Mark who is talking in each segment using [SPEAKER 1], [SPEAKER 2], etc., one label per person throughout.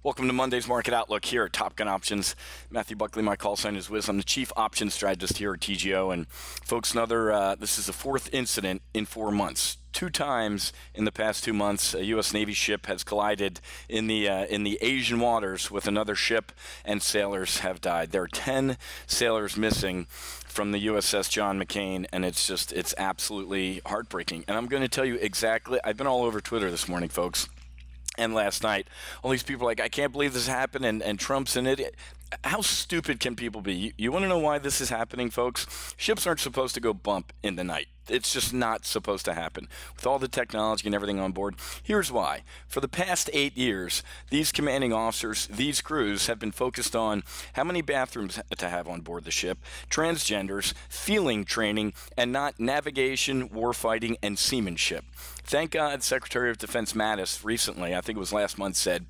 [SPEAKER 1] Welcome to Monday's Market Outlook here at Top Gun Options. Matthew Buckley, my call sign is Wiz. I'm the Chief Options Strategist here at TGO. And folks, this is the fourth incident in 4 months. 2 times in the past 2 months, a U.S. Navy ship has collided in the Asian waters with another ship, and sailors have died. There are 10 sailors missing from the USS John McCain, and it's absolutely heartbreaking. And I'm going to tell you exactly. I've been all over Twitter this morning, folks. And last night, all these people are like, I can't believe this happened, and Trump's an idiot. How stupid can people be? You want to know why this is happening, folks? Ships aren't supposed to go bump in the night. It's just not supposed to happen. With all the technology and everything on board, here's why. For the past 8 years, these commanding officers, these crews have been focused on how many bathrooms to have on board the ship, transgenders, feeling training, and not navigation, warfighting, and seamanship. Thank God Secretary of Defense Mattis recently, I think it was last month, said,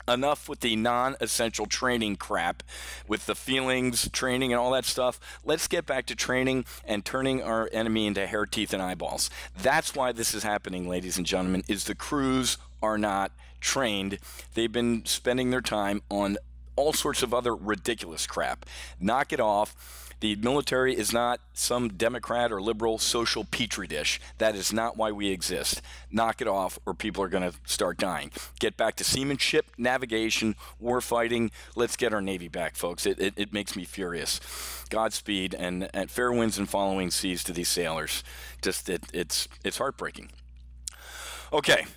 [SPEAKER 1] enough with the non-essential training crap, with the feelings, training, and all that stuff. Let's get back to training and turning our enemy into hair, teeth, and eyeballs. That's why this is happening, ladies and gentlemen, is the crews are not trained. They've been spending their time on all sorts of other ridiculous crap. Knock it off. The military is not some Democrat or liberal social petri dish. That is not why we exist. Knock it off, or people are going to start dying. Get back to seamanship, navigation, warfighting. Let's get our Navy back, folks. It makes me furious. Godspeed and fair winds and following seas to these sailors. It's heartbreaking. Okay.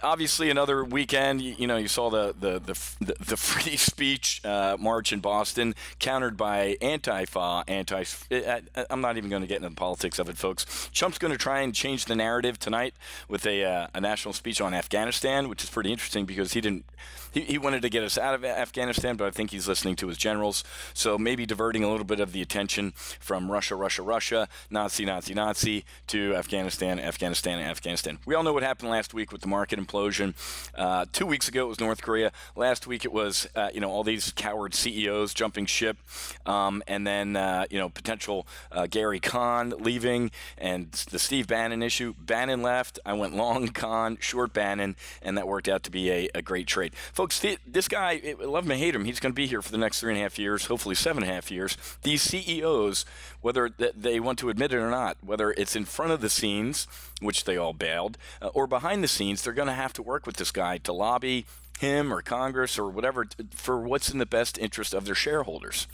[SPEAKER 1] Obviously, another weekend. You saw the free speech march in Boston, countered by Antifa. I'm not even going to get into the politics of it, folks. Trump's going to try and change the narrative tonight with a national speech on Afghanistan, which is pretty interesting because he wanted to get us out of Afghanistan, but I think he's listening to his generals. So maybe diverting a little bit of the attention from Russia, Nazi, to Afghanistan. We all know what happened last week with the market implosion. 2 weeks ago, it was North Korea. Last week, it was, all these coward CEOs jumping ship. And then, potential Gary Cohn leaving, and the Steve Bannon issue. Bannon left. I went long Cohn, short Bannon, and that worked out to be a great trade. Folks, this guy, love him or hate him, he's going to be here for the next 3.5 years, hopefully 7.5 years. These CEOs, whether they want to admit it or not, whether it's in front of the scenes, which they all bailed, or behind the scenes, they're going to have to work with this guy to lobby him or Congress or whatever for what's in the best interest of their shareholders.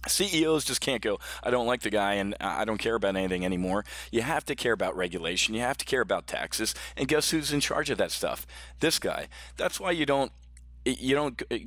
[SPEAKER 1] CEOs just can't go, I don't like the guy and I don't care about anything anymore. You have to care about regulation. You have to care about taxes. And guess who's in charge of that stuff? This guy. That's why you don't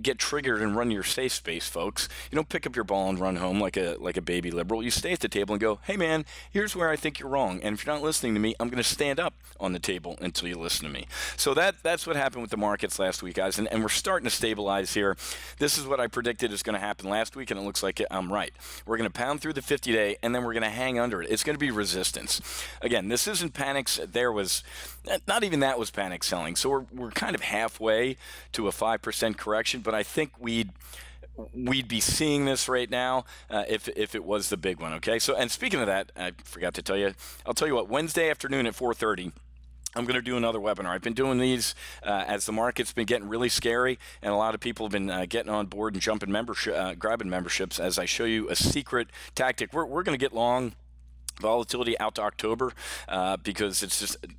[SPEAKER 1] get triggered and run your safe space, folks. You don't pick up your ball and run home like a baby liberal. You stay at the table and go, hey, man, here's where I think you're wrong. And if you're not listening to me, I'm going to stand up on the table until you listen to me. So that's what happened with the markets last week, guys. And we're starting to stabilize here. This is what I predicted is going to happen last week, and it looks like I'm right. We're going to pound through the 50-day, and then we're going to hang under it. It's going to be resistance. Again, this isn't panics. Not even that was panic selling. So we're kind of halfway to a 5% correction, but I think we'd be seeing this right now if it was the big one. Okay. So, and speaking of that, I forgot to tell you. I'll tell you what. Wednesday afternoon at 4:30. I'm going to do another webinar. I've been doing these as the market's been getting really scary, and a lot of people have been getting on board and grabbing memberships as I show you a secret tactic. We're going to get long volatility out to October because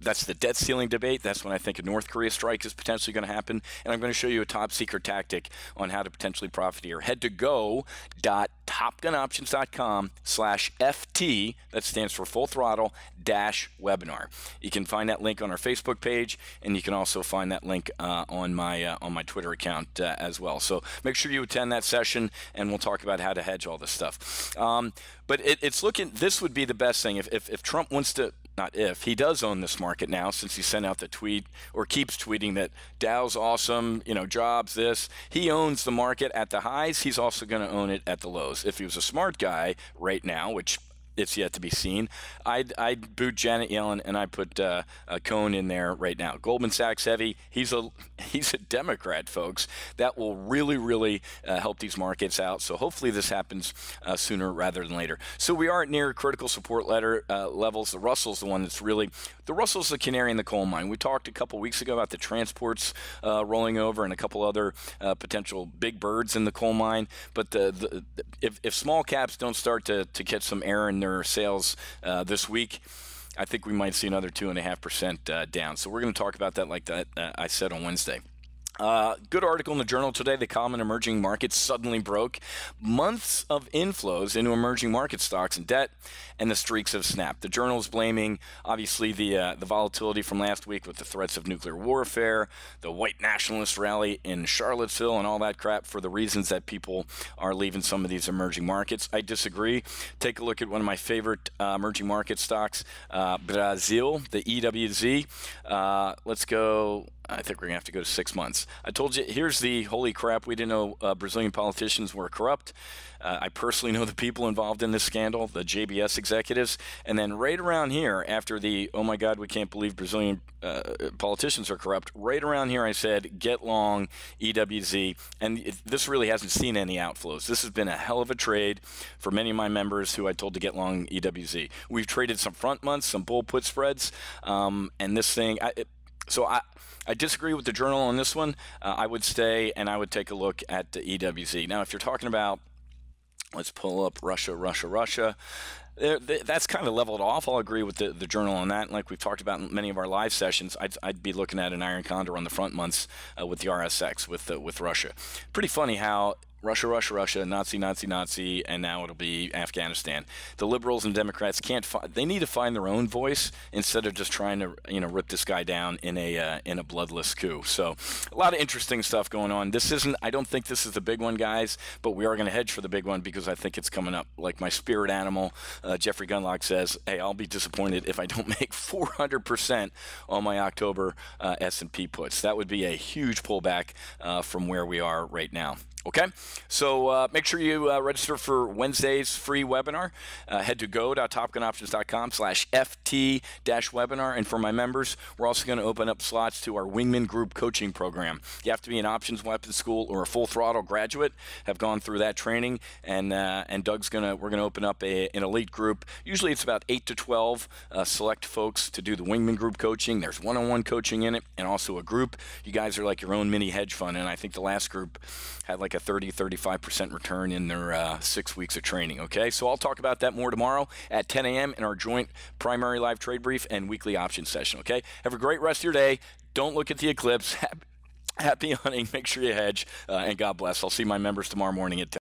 [SPEAKER 1] that's the debt ceiling debate. That's when I think a North Korea strike is potentially going to happen, and I'm going to show you a top secret tactic on how to potentially profit here. Head to go.topgunoptions.com/FT. That stands for full throttle -webinar. You can find that link on our Facebook page, and you can also find that link on my Twitter account as well. So make sure you attend that session, and we'll talk about how to hedge all this stuff. But it's looking, this would be the best thing if Trump wants to, not if, he does own this market now, since he sent out the tweet or keeps tweeting that Dow's awesome, jobs, this. He owns the market at the highs. He's also going to own it at the lows. If he was a smart guy right now, which it's yet to be seen. I'd boot Janet Yellen, and I put Cohn in there right now. Goldman Sachs heavy. He's a Democrat, folks. That will really help these markets out. So hopefully this happens sooner rather than later. So we are near critical support levels. The Russell's the one that's really the Russell's the canary in the coal mine. We talked a couple weeks ago about the transports rolling over and a couple other potential big birds in the coal mine. But if small caps don't start to catch some air in their sales this week, I think we might see another 2.5% down. So we're going to talk about that like that I said on Wednesday. Good article in the Journal today. The column in emerging markets suddenly broke. Months of inflows into emerging market stocks and debt, and the streaks have snapped. The Journal is blaming, obviously, the volatility from last week with the threats of nuclear warfare, the white nationalist rally in Charlottesville, and all that crap for the reasons that people are leaving some of these emerging markets. I disagree. Take a look at one of my favorite emerging market stocks, Brazil, the EWZ. Let's go. I think we're going to have to go to 6 months. I told you, here's the holy crap, we didn't know Brazilian politicians were corrupt. I personally know the people involved in this scandal, the JBS executives. And then right around here, after the, oh my God, we can't believe Brazilian politicians are corrupt, right around here I said, get long EWZ. And this really hasn't seen any outflows. This has been a hell of a trade for many of my members who I told to get long EWZ. We've traded some front months, some bull put spreads, and this thing, I disagree with the Journal on this one. I would stay and I would take a look at the EWZ. Now, if you're talking about, let's pull up Russia. That's kind of leveled off. I'll agree with the Journal on that. And like we've talked about in many of our live sessions, I'd be looking at an iron condor on the front months with the RSX with Russia. Pretty funny how Russia, Nazi, and now it'll be Afghanistan. The liberals and Democrats they need to find their own voice instead of just trying to, rip this guy down in a bloodless coup. So a lot of interesting stuff going on. I don't think this is the big one, guys, but we are going to hedge for the big one because I think it's coming up. Like my spirit animal, Jeffrey Gunlock says, hey, I'll be disappointed if I don't make 400% on my October S&P puts. That would be a huge pullback from where we are right now. Okay, so make sure you register for Wednesday's free webinar. Head to go.topgunoptions.com/FT-webinar. And for my members, we're also going to open up slots to our Wingman Group coaching program. You have to be an options weapons school or a full throttle graduate, have gone through that training, and Doug's we're going to open up an elite group. Usually it's about 8 to 12 select folks to do the Wingman Group coaching. There's one-on-one coaching in it and also a group. You guys are like your own mini hedge fund, and I think the last group had like a 35% return in their 6 weeks of training. Okay, so I'll talk about that more tomorrow at 10 a.m. in our joint primary live trade brief and weekly option session. Okay, have a great rest of your day. Don't look at the eclipse. Happy hunting. Make sure you hedge, and God bless. I'll see my members tomorrow morning at 10.